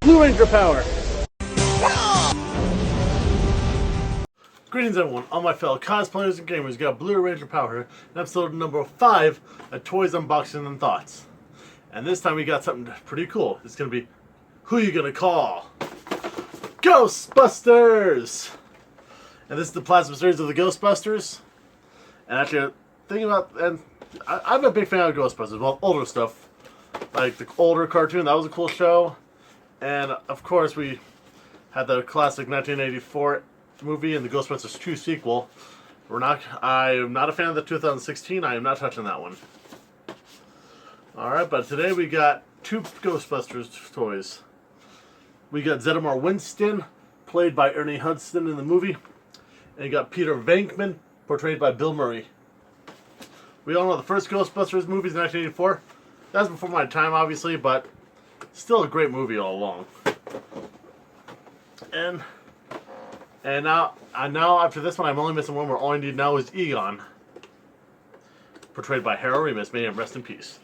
Blue Ranger power. Greetings everyone, all my fellow cosplayers and gamers. Got Blue Ranger Power here, in episode number 5 of Toys Unboxing and Thoughts. And this time we got something pretty cool. It's going to be, who you gonna call? Ghostbusters! And this is the plasma series of the Ghostbusters. And actually, I'm a big fan of Ghostbusters, well, older stuff. Like the older cartoon, that was a cool show. And of course we had the classic 1984 movie and the Ghostbusters 2 sequel. I am not a fan of the 2016. I am not touching that one. Alright, but today we got 2 Ghostbusters toys. We got Zeddemore Winston, played by Ernie Hudson in the movie. And you got Peter Venkman, portrayed by Bill Murray. We all know the first Ghostbusters movies in 1984. That was before my time, obviously, but still a great movie all along. And now after this one, I'm only missing one where all I need now is Egon, portrayed by Harold Ramis. May him rest in peace.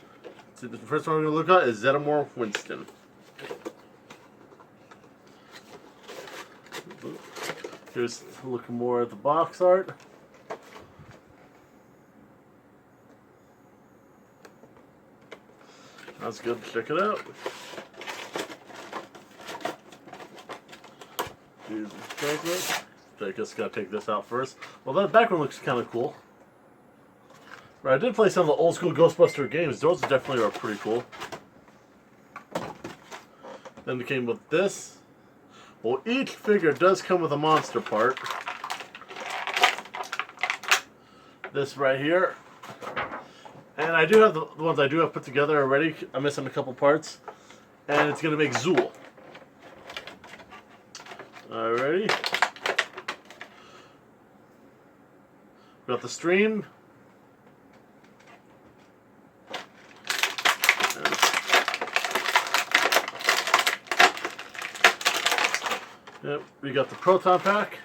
So the first one we're going to look at is Zeddemore Winston. Here's looking more at the box art. That's good. Check it out. I guess gotta take this out first. Well, that background looks kind of cool. Right, I did play some of the old school Ghostbuster games. Those definitely are pretty cool. Then it came with this. Well, each figure does come with a monster part. This right here. And I do have the ones I do have put together already. I'm missing a couple parts. And it's going to make Zool. Alrighty. We got the stream. Yep, we got the proton pack.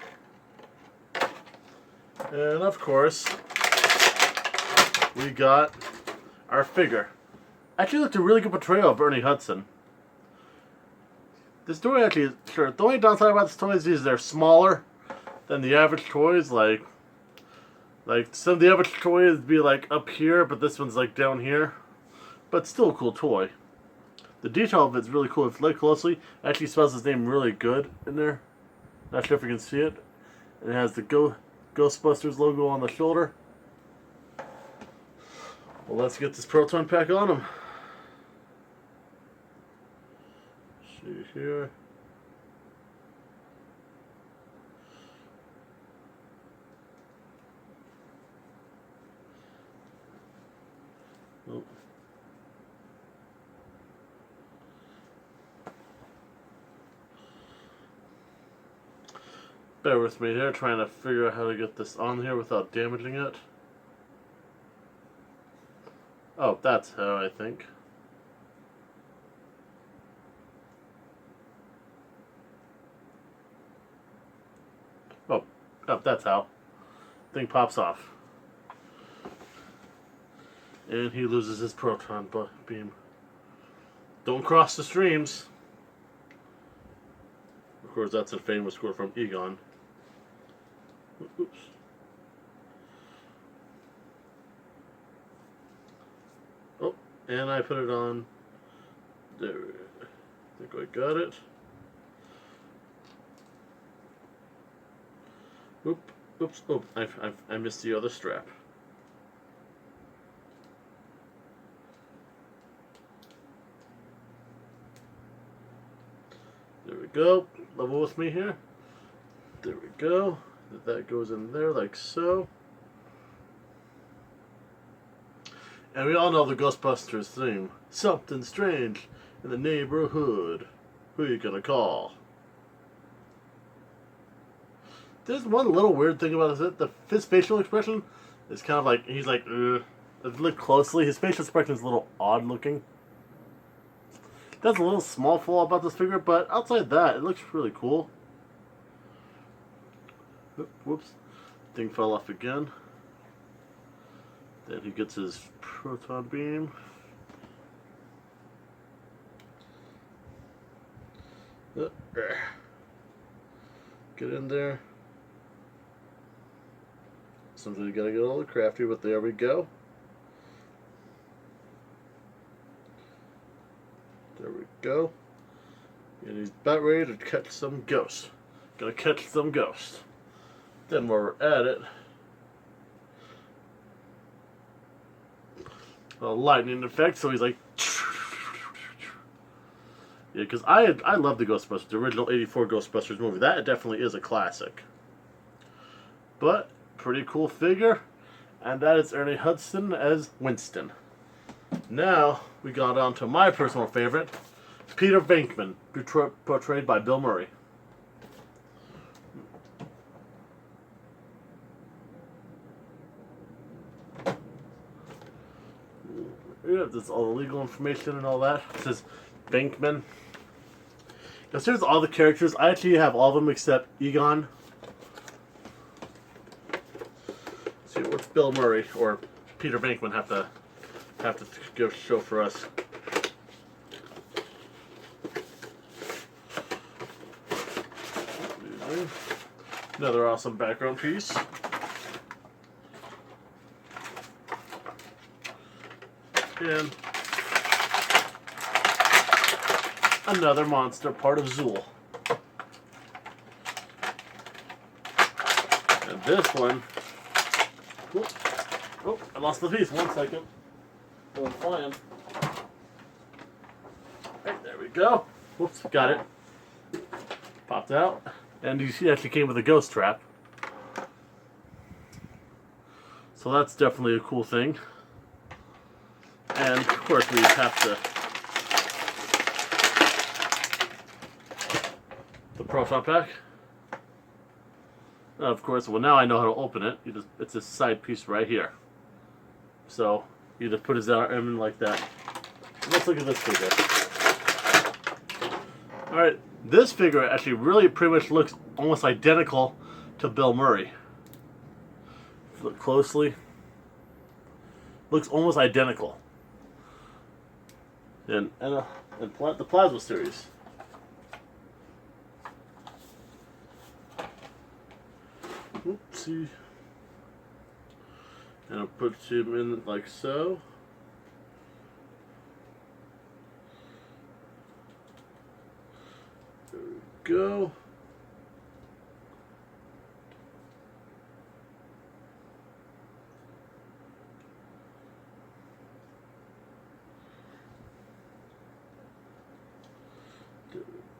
And of course, we got our figure. Actually looked a really good portrayal of Ernie Hudson. This toy actually, sure, the only downside about this toy is they're smaller than the average toys. Like some of the average toys would be like up here, but this one's like down here. But still a cool toy. The detail of it's really cool. If you look closely, it actually spells his name really good in there. Not sure if you can see it. It has the Ghostbusters logo on the shoulder. Well, let's get this proton pack on him. See here. Oh. Bear with me here, trying to figure out how to get this on here without damaging it. Oh, that's how, I think. Oh, that's how. Thing pops off. And he loses his proton beam. Don't cross the streams. Of course, that's a famous quote from Egon. Oops. Oh, and I put it on. There. I think I got it. Oops. Oh, I missed the other strap. There we go. Level with me here. There we go. That goes in there like so. And we all know the Ghostbusters theme. Something strange in the neighborhood. Who you gonna call? There's one little weird thing about this. His facial expression is kind of like, he's like, ugh. If you look closely, his facial expression is a little odd looking. That's a little small flaw about this figure, but outside that, it looks really cool. Whoops. Thing fell off again. Then he gets his proton beam. Get in there. Sometimes you gotta get a little crafty, but there we go. There we go. And he's about ready to catch some ghosts. Gonna catch some ghosts. Then while we're at it, a lightning effect, so he's like, yeah, because I love the Ghostbusters, the original '84 Ghostbusters movie. That definitely is a classic. But pretty cool figure, and that is Ernie Hudson as Winston. Now we got on to my personal favorite, Peter Venkman, portrayed by Bill Murray. Yeah, there's all the legal information and all that. It says Venkman. Now, here's all the characters. I actually have all of them except Egon. Let's see, what's Bill Murray or Peter Venkman have to give show for us? Another awesome background piece. And another monster, part of Zool. And this one, oh, I lost the piece. 1 second. Going flying. Right, there we go. Whoops, got it. Popped out. And you see, it actually came with a ghost trap. So that's definitely a cool thing. And of course we have the proton pack. Of course, well, now I know how to open it. It's a side piece right here. So you just put his arm in like that. Let's look at this figure. Alright, this figure actually really pretty much looks almost identical to Bill Murray. If you look closely, looks almost identical. And the Plasma series. Oopsie. And I'll put him in like so. There we go.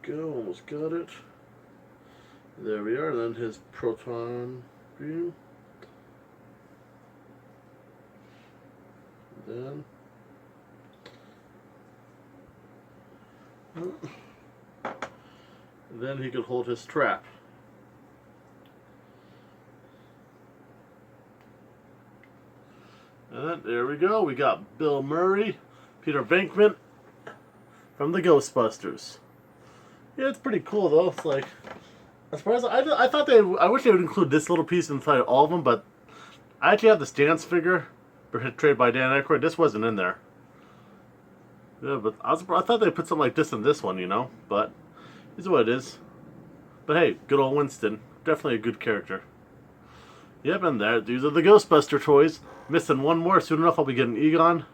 Go, almost got it. There we are, then his proton beam. Then he could hold his trap. And then, there we go, we got Bill Murray, Peter Venkman from the Ghostbusters. Yeah, it's pretty cool though. It's like, as far as I thought I wish they would include this little piece inside all of them, but I actually have the Stance figure portrayed by Dan Aykroyd. This wasn't in there. Yeah, but I thought they put something like this in this one, you know. But it's what it is. But hey, good old Winston, definitely a good character. Yep, and there, these are the Ghostbuster toys. Missing one more. Soon enough, I'll be getting Egon,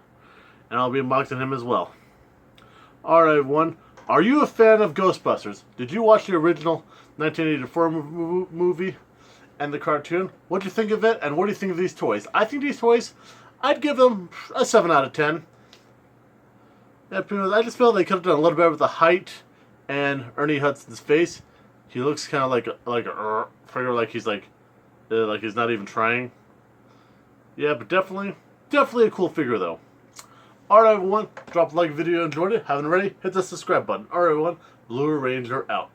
and I'll be unboxing him as well. All right, everyone. Are you a fan of Ghostbusters? Did you watch the original 1984 movie and the cartoon? What do you think of it, and what do you think of these toys? I think these toys, I'd give them a 7 out of 10. Yeah, I just feel they could have done a little better with the height and Ernie Hudson's face. He looks kind of like a figure, like he's he's not even trying. Yeah, but definitely a cool figure though. Alright everyone, drop a like if you enjoyed it. Haven't already? Hit the subscribe button. Alright everyone, Blue Ranger out.